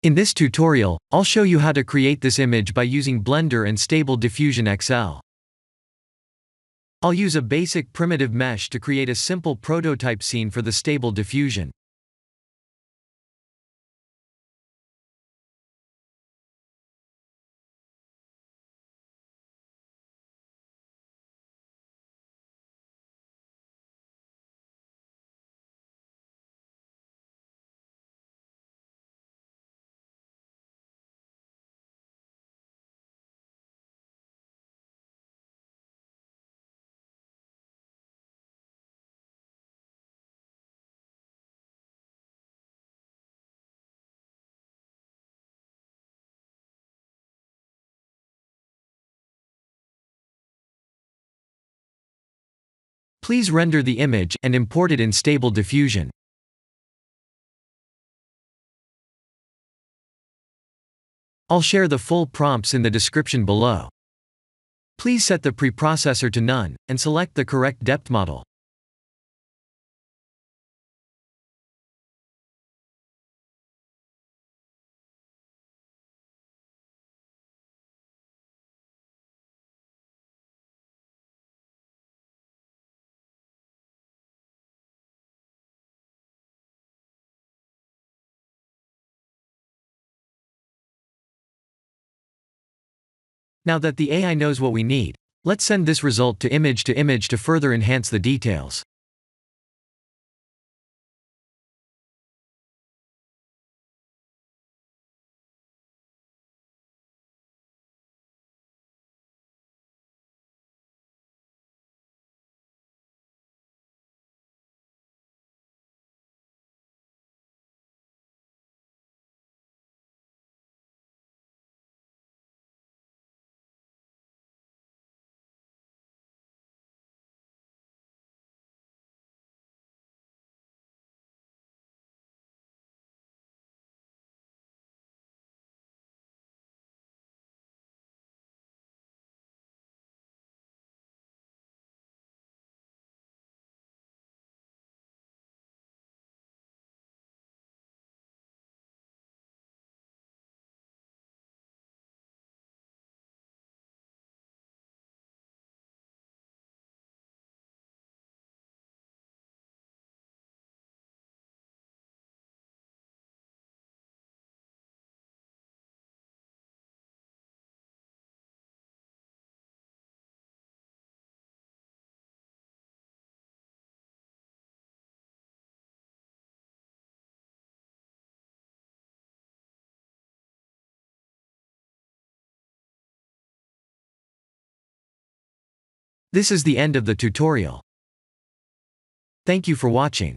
In this tutorial, I'll show you how to create this image by using Blender and Stable Diffusion XL. I'll use a basic primitive mesh to create a simple prototype scene for the Stable Diffusion. Please render the image and import it in Stable Diffusion. I'll share the full prompts in the description below. Please set the preprocessor to none, and select the correct depth model. Now that the AI knows what we need, let's send this result to image to further enhance the details. This is the end of the tutorial. Thank you for watching.